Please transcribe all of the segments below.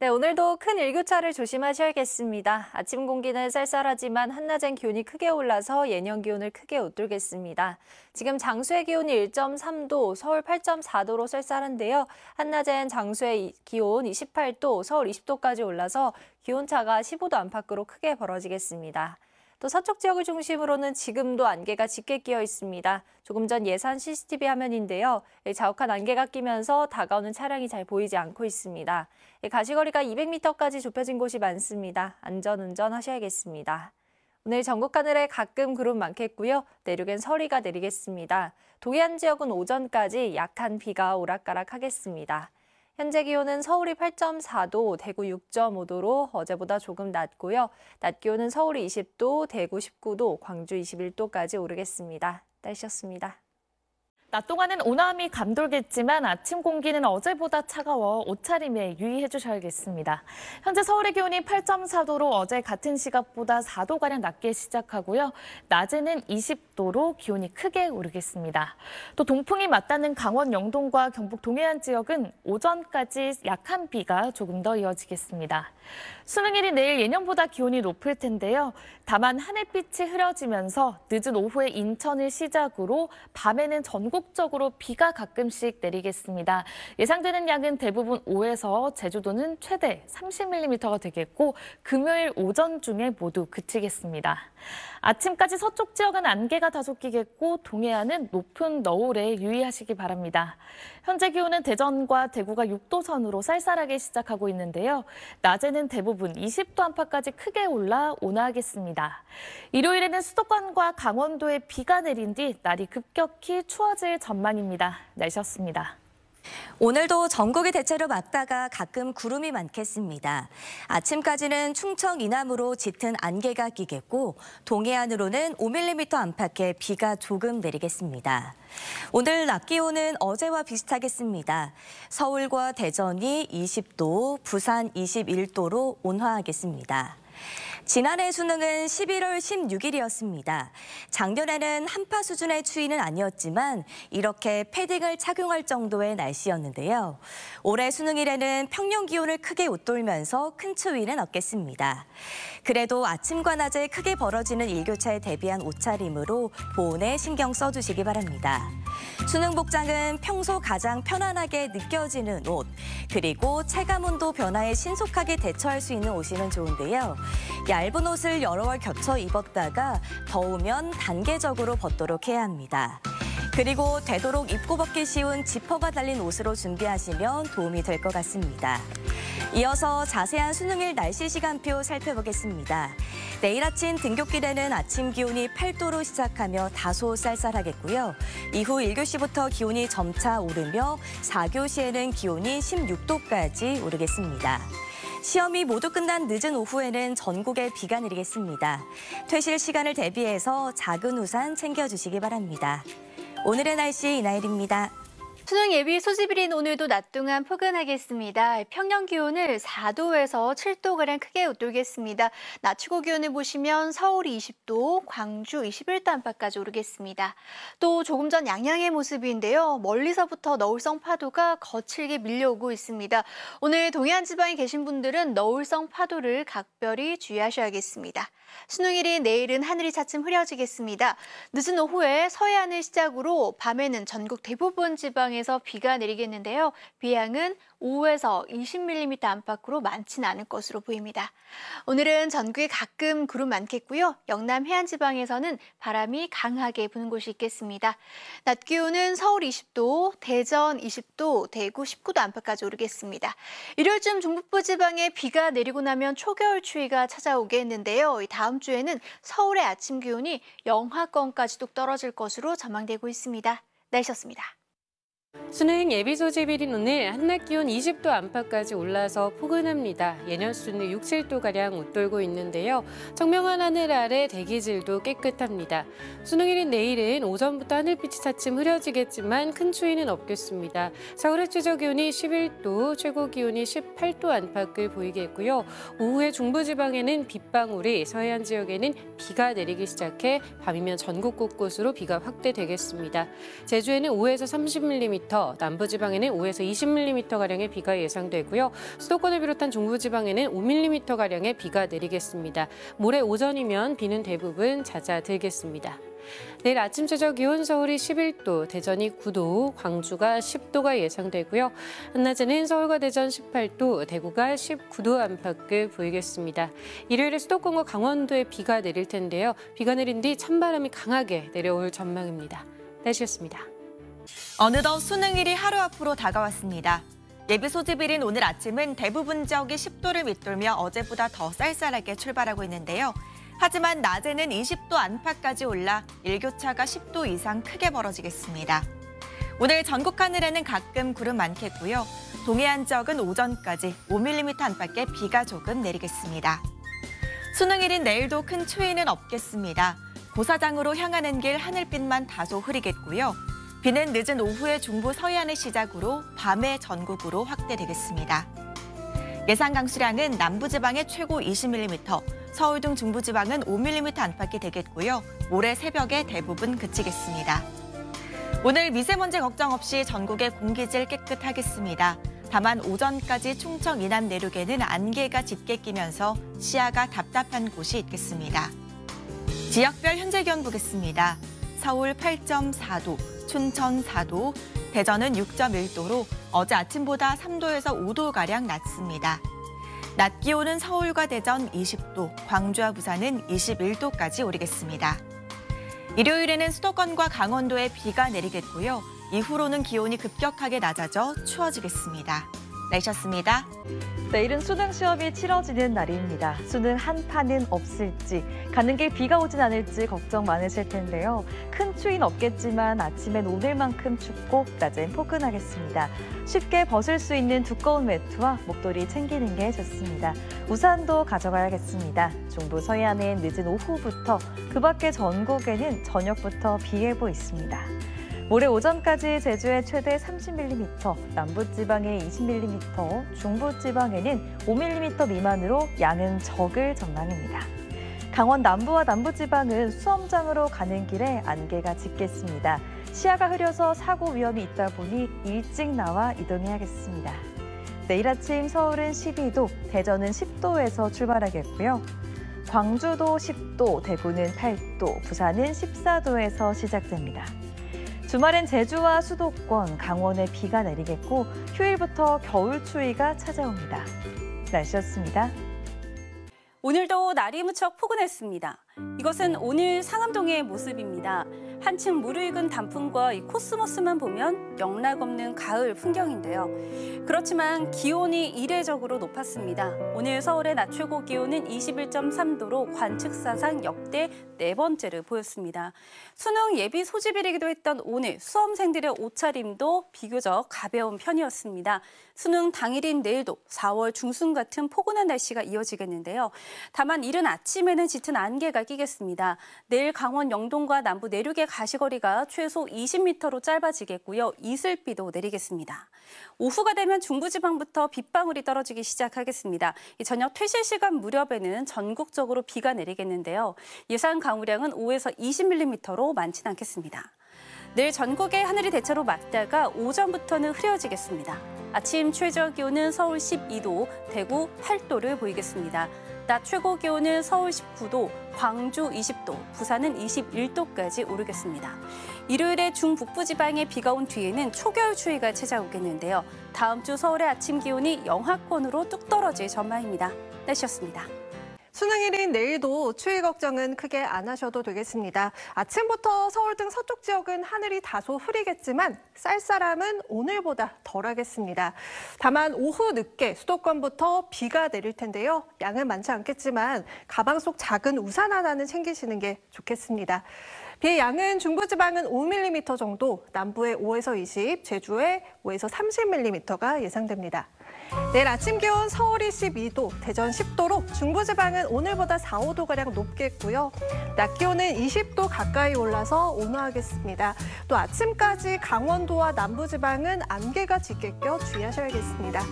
네, 오늘도 큰 일교차를 조심하셔야겠습니다. 아침 공기는 쌀쌀하지만 한낮엔 기온이 크게 올라서 예년 기온을 크게 웃돌겠습니다. 지금 장수의 기온이 1.3도, 서울 8.4도로 쌀쌀한데요. 한낮엔 장수의 기온 28도, 서울 20도까지 올라서 기온차가 15도 안팎으로 크게 벌어지겠습니다. 또 서쪽 지역을 중심으로는 지금도 안개가 짙게 끼어 있습니다. 조금 전 예산 CCTV 화면인데요. 자욱한 안개가 끼면서 다가오는 차량이 잘 보이지 않고 있습니다. 가시거리가 200m까지 좁혀진 곳이 많습니다. 안전운전 하셔야겠습니다. 오늘 전국 하늘에 가끔 구름 많겠고요. 내륙엔 서리가 내리겠습니다. 동해안 지역은 오전까지 약한 비가 오락가락하겠습니다. 현재 기온은 서울이 8.4도, 대구 6.5도로 어제보다 조금 낮고요. 낮 기온은 서울이 20도, 대구 19도, 광주 21도까지 오르겠습니다. 날씨였습니다. 낮 동안은 오남이 감돌겠지만 아침 공기는 어제보다 차가워 옷차림에 유의해 주셔야겠습니다. 현재 서울의 기온이 8.4도로 어제 같은 시각보다 4도가량 낮게 시작하고요. 낮에는 20도로 기온이 크게 오르겠습니다. 또 동풍이 맞닿는 강원 영동과 경북 동해안 지역은 오전까지 약한 비가 조금 더 이어지겠습니다. 수능일이 내일 예년보다 기온이 높을 텐데요. 다만 하늘빛이 흐려지면서 늦은 오후에 인천을 시작으로 밤에는 전국적으로 비가 가끔씩 내리겠습니다. 예상되는 양은 대부분 5에서 제주도는 최대 30mm가 되겠고 금요일 오전 중에 모두 그치겠습니다. 아침까지 서쪽 지역은 안개가 다소 끼겠고 동해안은 높은 너울에 유의하시기 바랍니다. 현재 기온은 대전과 대구가 6도 선으로 쌀쌀하게 시작하고 있는데요. 낮에는 대부분 20도 안팎까지 크게 올라 온화하겠습니다. 일요일에는 수도권과 강원도에 비가 내린 뒤 날이 급격히 추워질 전망입니다. 날씨였습니다. 오늘도 전국이 대체로 맑다가 가끔 구름이 많겠습니다. 아침까지는 충청 이남으로 짙은 안개가 끼겠고 동해안으로는 5mm 안팎의 비가 조금 내리겠습니다. 오늘 낮 기온은 어제와 비슷하겠습니다. 서울과 대전이 20도, 부산 21도로 온화하겠습니다. 지난해 수능은 11월 16일이었습니다. 작년에는 한파 수준의 추위는 아니었지만 이렇게 패딩을 착용할 정도의 날씨였는데요. 올해 수능일에는 평년 기온을 크게 웃돌면서 큰 추위는 없겠습니다. 그래도 아침과 낮에 크게 벌어지는 일교차에 대비한 옷차림으로 보온에 신경 써주시기 바랍니다. 수능 복장은 평소 가장 편안하게 느껴지는 옷, 그리고 체감온도 변화에 신속하게 대처할 수 있는 옷이면 좋은데요. 얇은 옷을 여러 벌 겹쳐 입었다가 더우면 단계적으로 벗도록 해야 합니다. 그리고 되도록 입고 벗기 쉬운 지퍼가 달린 옷으로 준비하시면 도움이 될 것 같습니다. 이어서 자세한 수능일 날씨 시간표 살펴보겠습니다. 내일 아침 등굣길에는 아침 기온이 8도로 시작하며 다소 쌀쌀하겠고요. 이후 1교시부터 기온이 점차 오르며 4교시에는 기온이 16도까지 오르겠습니다. 시험이 모두 끝난 늦은 오후에는 전국에 비가 내리겠습니다. 퇴실 시간을 대비해서 작은 우산 챙겨주시기 바랍니다. 오늘의 날씨 이나일입니다. 수능 예비 소집일인 오늘도 낮 동안 포근하겠습니다. 평년 기온을 4도에서 7도가량 크게 웃돌겠습니다. 낮 최고 기온을 보시면 서울이 20도, 광주 21도 안팎까지 오르겠습니다. 또 조금 전 양양의 모습인데요. 멀리서부터 너울성 파도가 거칠게 밀려오고 있습니다. 오늘 동해안 지방에 계신 분들은 너울성 파도를 각별히 주의하셔야겠습니다. 수능일인 내일은 하늘이 차츰 흐려지겠습니다. 늦은 오후에 서해안을 시작으로 밤에는 전국 대부분 지방에서 비가 내리겠는데요. 비양은 5에서 20mm 안팎으로 많지는 않을 것으로 보입니다. 오늘은 전국에 가끔 구름 많겠고요. 영남 해안 지방에서는 바람이 강하게 부는 곳이 있겠습니다. 낮 기온은 서울 20도, 대전 20도, 대구 19도 안팎까지 오르겠습니다. 일요일쯤 중북부 지방에 비가 내리고 나면 초겨울 추위가 찾아오겠는데요. 다음 주에는 서울의 아침 기온이 영하권까지 뚝 떨어질 것으로 전망되고 있습니다. 날씨였습니다. 수능 예비 소집일인 오늘 한낮 기온 20도 안팎까지 올라서 포근합니다. 예년 수준의 6, 7도가량 웃돌고 있는데요. 청명한 하늘 아래 대기질도 깨끗합니다. 수능일인 내일은 오전부터 하늘빛이 차츰 흐려지겠지만 큰 추위는 없겠습니다. 서울의 최저 기온이 11도, 최고 기온이 18도 안팎을 보이겠고요. 오후에 중부지방에는 빗방울이, 서해안 지역에는 비가 내리기 시작해 밤이면 전국 곳곳으로 비가 확대되겠습니다. 제주에는 5에서 30mm, 10mm, 남부지방에는 5에서 20mm가량의 비가 예상되고요. 수도권을 비롯한 중부지방에는 5mm가량의 비가 내리겠습니다. 모레 오전이면 비는 대부분 잦아들겠습니다. 내일 아침 최저 기온 서울이 11도, 대전이 9도, 광주가 10도가 예상되고요. 한낮에는 서울과 대전 18도, 대구가 19도 안팎을 보이겠습니다. 일요일에 수도권과 강원도에 비가 내릴 텐데요. 비가 내린 뒤 찬바람이 강하게 내려올 전망입니다. 날씨였습니다. 어느덧 수능일이 하루 앞으로 다가왔습니다. 예비 소집일인 오늘 아침은 대부분 지역이 10도를 밑돌며 어제보다 더 쌀쌀하게 출발하고 있는데요. 하지만 낮에는 20도 안팎까지 올라 일교차가 10도 이상 크게 벌어지겠습니다. 오늘 전국 하늘에는 가끔 구름 많겠고요. 동해안 지역은 오전까지 5mm 안팎의 비가 조금 내리겠습니다. 수능일인 내일도 큰 추위는 없겠습니다. 고사장으로 향하는 길 하늘빛만 다소 흐리겠고요. 비는 늦은 오후에 중부 서해안을 시작으로 밤에 전국으로 확대되겠습니다. 예상 강수량은 남부지방의 최고 20mm, 서울 등 중부지방은 5mm 안팎이 되겠고요. 모레 새벽에 대부분 그치겠습니다. 오늘 미세먼지 걱정 없이 전국의 공기질 깨끗하겠습니다. 다만 오전까지 충청 이남 내륙에는 안개가 짙게 끼면서 시야가 답답한 곳이 있겠습니다. 지역별 현재 기온 보겠습니다. 서울 8.4도, 춘천 4도, 대전은 6.1도로 어제 아침보다 3도에서 5도가량 낮습니다. 낮 기온은 서울과 대전 20도, 광주와 부산은 21도까지 오르겠습니다. 일요일에는 수도권과 강원도에 비가 내리겠고요. 이후로는 기온이 급격하게 낮아져 추워지겠습니다. 날씨였습니다. 내일은 수능 시험이 치러지는 날입니다. 수능 한파는 없을지, 가는 길 비가 오진 않을지 걱정 많으실 텐데요. 큰 추위는 없겠지만 아침엔 오늘만큼 춥고 낮엔 포근하겠습니다. 쉽게 벗을 수 있는 두꺼운 외투와 목도리 챙기는 게 좋습니다. 우산도 가져가야겠습니다. 중부 서해안은 늦은 오후부터, 그 밖에 전국에는 저녁부터 비 예보 있습니다. 모레 오전까지 제주에 최대 30mm, 남부지방에 20mm, 중부지방에는 5mm 미만으로 양은 적을 전망입니다. 강원 남부와 남부지방은 수험장으로 가는 길에 안개가 짙겠습니다. 시야가 흐려서 사고 위험이 있다 보니 일찍 나와 이동해야겠습니다. 내일 아침 서울은 12도, 대전은 10도에서 출발하겠고요. 광주도 10도, 대구는 8도, 부산은 14도에서 시작됩니다. 주말엔 제주와 수도권, 강원에 비가 내리겠고 휴일부터 겨울 추위가 찾아옵니다. 날씨였습니다. 오늘도 날이 무척 포근했습니다. 이것은 오늘 상암동의 모습입니다. 한층 무르익은 단풍과 이 코스모스만 보면 영락없는 가을 풍경인데요. 그렇지만 기온이 이례적으로 높았습니다. 오늘 서울의 낮 최고 기온은 21.3도로 관측사상 역대 4번째를 보였습니다. 수능 예비 소집일이기도 했던 오늘 수험생들의 옷차림도 비교적 가벼운 편이었습니다. 수능 당일인 내일도 4월 중순 같은 포근한 날씨가 이어지겠는데요. 다만 이른 아침에는 짙은 안개가 끼겠습니다. 내일 강원 영동과 남부 내륙의 가시거리가 최소 20m로 짧아지겠고요. 이슬비도 내리겠습니다. 오후가 되면 중부지방부터 빗방울이 떨어지기 시작하겠습니다. 저녁 퇴실 시간 무렵에는 전국적으로 비가 내리겠는데요. 예상 강우량은 5에서 20mm로 많지는 않겠습니다. 내일 전국의 하늘이 대체로 맑다가 오전부터는 흐려지겠습니다. 아침 최저 기온은 서울 12도, 대구 8도를 보이겠습니다. 낮 최고 기온은 서울 19도, 광주 20도, 부산은 21도까지 오르겠습니다. 일요일에 중북부 지방에 비가 온 뒤에는 초겨울 추위가 찾아오겠는데요. 다음 주 서울의 아침 기온이 영하권으로 뚝 떨어질 전망입니다. 날씨였습니다. 수능일인 내일도 추위 걱정은 크게 안 하셔도 되겠습니다. 아침부터 서울 등 서쪽 지역은 하늘이 다소 흐리겠지만 쌀쌀함은 오늘보다 덜하겠습니다. 다만 오후 늦게 수도권부터 비가 내릴 텐데요. 양은 많지 않겠지만 가방 속 작은 우산 하나는 챙기시는 게 좋겠습니다. 비의 양은 중부지방은 5mm 정도, 남부에 5에서 20, 제주에 5에서 30mm가 예상됩니다. 내일 아침 기온 서울이 12도, 대전 10도로 중부지방은 오늘보다 4, 5도가량 높겠고요. 낮 기온은 20도 가까이 올라서 온화하겠습니다. 또 아침까지 강원도와 남부지방은 안개가 짙게 껴 주의하셔야겠습니다.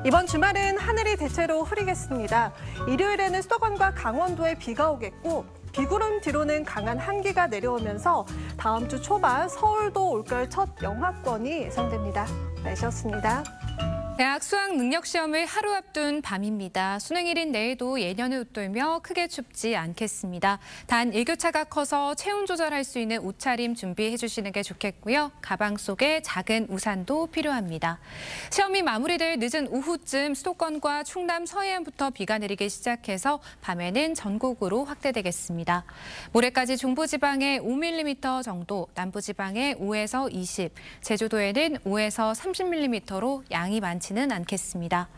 이번 주말은 하늘이 대체로 흐리겠습니다. 일요일에는 수도권과 강원도에 비가 오겠고 비구름 뒤로는 강한 한기가 내려오면서 다음 주 초반 서울도 올겨울 첫 영하권이 예상됩니다. 날씨였습니다. 대학 수학 능력 시험을 하루 앞둔 밤입니다. 수능일인 내일도 예년을 웃돌며 크게 춥지 않겠습니다. 단 일교차가 커서 체온 조절할 수 있는 옷차림 준비해 주시는 게 좋겠고요. 가방 속에 작은 우산도 필요합니다. 시험이 마무리될 늦은 오후쯤 수도권과 충남 서해안부터 비가 내리기 시작해서 밤에는 전국으로 확대되겠습니다. 모레까지 중부지방에 5mm 정도, 남부지방에 5에서 20, 제주도에는 5에서 30mm로 양이 많지는 않겠습니다.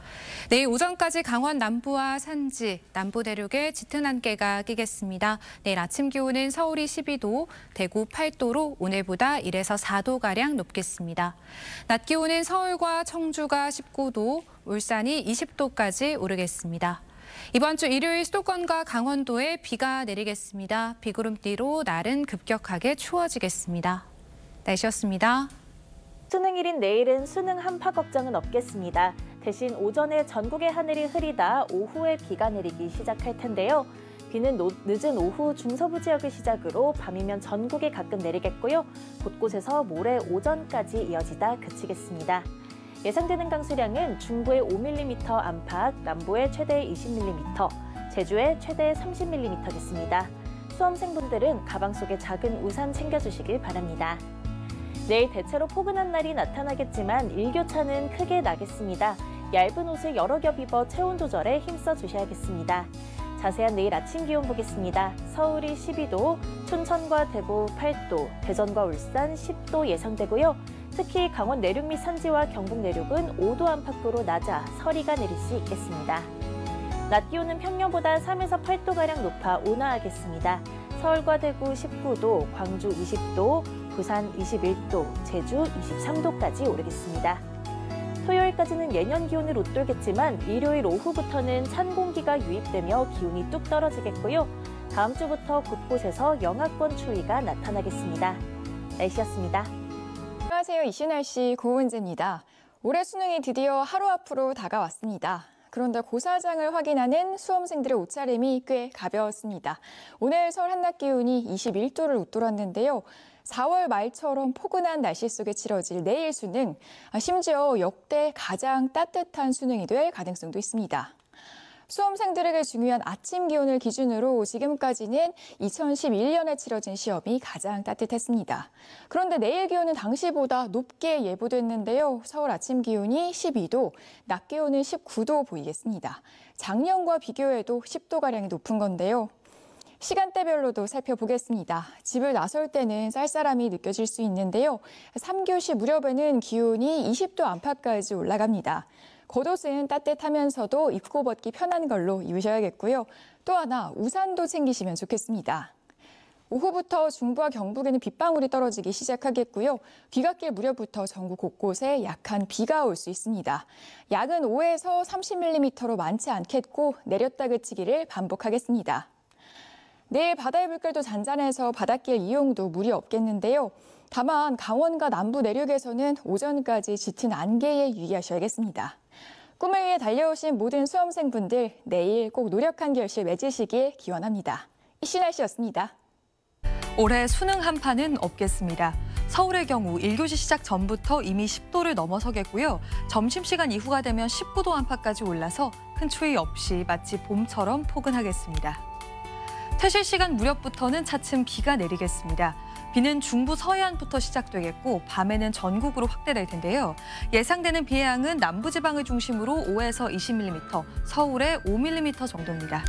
내일 오전까지 강원 남부와 산지, 남부 대륙에 짙은 안개가 끼겠습니다. 내일 아침 기온은 서울이 12도, 대구 8도로 오늘보다 1에서 4도가량 높겠습니다. 낮 기온은 서울과 청주가 19도, 울산이 20도까지 오르겠습니다. 이번 주 일요일 수도권과 강원도에 비가 내리겠습니다. 비구름 뒤로 날은 급격하게 추워지겠습니다. 날씨였습니다. 수능일인 내일은 수능 한파 걱정은 없겠습니다. 대신 오전에 전국의 하늘이 흐리다 오후에 비가 내리기 시작할 텐데요. 비는 늦은 오후 중서부 지역을 시작으로 밤이면 전국에 가끔 내리겠고요. 곳곳에서 모레 오전까지 이어지다 그치겠습니다. 예상되는 강수량은 중부에 5mm 안팎, 남부에 최대 20mm, 제주에 최대 30mm겠습니다. 수험생분들은 가방 속에 작은 우산 챙겨주시길 바랍니다. 내일 대체로 포근한 날이 나타나겠지만 일교차는 크게 나겠습니다. 얇은 옷을 여러 겹 입어 체온 조절에 힘써 주셔야겠습니다. 자세한 내일 아침 기온 보겠습니다. 서울이 12도, 춘천과 대구 8도, 대전과 울산 10도 예상되고요. 특히 강원 내륙 및 산지와 경북 내륙은 5도 안팎으로 낮아 서리가 내릴 수 있겠습니다. 낮 기온은 평년보다 3에서 8도가량 높아 온화하겠습니다. 서울과 대구 19도, 광주 20도, 부산 21도, 제주 23도까지 오르겠습니다. 토요일까지는 예년 기온을 웃돌겠지만 일요일 오후부터는 찬 공기가 유입되며 기온이 뚝 떨어지겠고요. 다음 주부터 곳곳에서 영하권 추위가 나타나겠습니다. 날씨였습니다. 안녕하세요. 이슈 날씨 고은재입니다. 올해 수능이 드디어 하루 앞으로 다가왔습니다. 그런데 고사장을 확인하는 수험생들의 옷차림이 꽤 가벼웠습니다. 오늘 서울 한낮 기온이 21도를 웃돌았는데요. 4월 말처럼 포근한 날씨 속에 치러질 내일 수능, 심지어 역대 가장 따뜻한 수능이 될 가능성도 있습니다. 수험생들에게 중요한 아침 기온을 기준으로 지금까지는 2011년에 치러진 시험이 가장 따뜻했습니다. 그런데 내일 기온은 당시보다 높게 예보됐는데요. 서울 아침 기온이 12도, 낮 기온은 19도 보이겠습니다. 작년과 비교해도 10도가량이 높은 건데요. 시간대별로도 살펴보겠습니다. 집을 나설 때는 쌀쌀함이 느껴질 수 있는데요. 3교시 무렵에는 기온이 20도 안팎까지 올라갑니다. 겉옷은 따뜻하면서도 입고 벗기 편한 걸로 입으셔야겠고요. 또 하나 우산도 챙기시면 좋겠습니다. 오후부터 중부와 경북에는 빗방울이 떨어지기 시작하겠고요. 비가 낄 무렵부터 전국 곳곳에 약한 비가 올 수 있습니다. 양은 5에서 30mm로 많지 않겠고 내렸다 그치기를 반복하겠습니다. 내일 바다의 물결도 잔잔해서 바닷길 이용도 무리 없겠는데요. 다만 강원과 남부 내륙에서는 오전까지 짙은 안개에 유의하셔야겠습니다. 꿈을 위해 달려오신 모든 수험생분들 내일 꼭 노력한 결실 맺으시길 기원합니다. 이슈 날씨였습니다. 올해 수능 한파는 없겠습니다. 서울의 경우 1교시 시작 전부터 이미 10도를 넘어서겠고요. 점심시간 이후가 되면 19도 안팎까지 올라서 큰 추위 없이 마치 봄처럼 포근하겠습니다. 퇴실 시간 무렵부터는 차츰 비가 내리겠습니다. 비는 중부 서해안부터 시작되겠고 밤에는 전국으로 확대될 텐데요. 예상되는 비의 양은 남부지방을 중심으로 5에서 20mm, 서울에 5mm 정도입니다.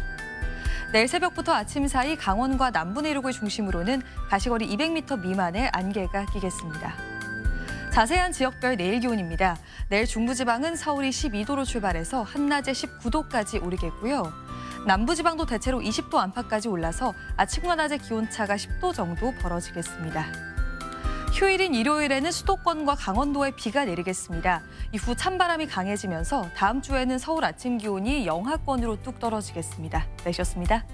내일 새벽부터 아침 사이 강원과 남부 내륙을 중심으로는 가시거리 200m 미만의 안개가 끼겠습니다. 자세한 지역별 내일 기온입니다. 내일 중부지방은 서울이 12도로 출발해서 한낮에 19도까지 오르겠고요. 남부지방도 대체로 20도 안팎까지 올라서 아침과 낮의 기온차가 10도 정도 벌어지겠습니다. 휴일인 일요일에는 수도권과 강원도에 비가 내리겠습니다. 이후 찬바람이 강해지면서 다음 주에는 서울 아침 기온이 영하권으로 뚝 떨어지겠습니다. 날씨였습니다.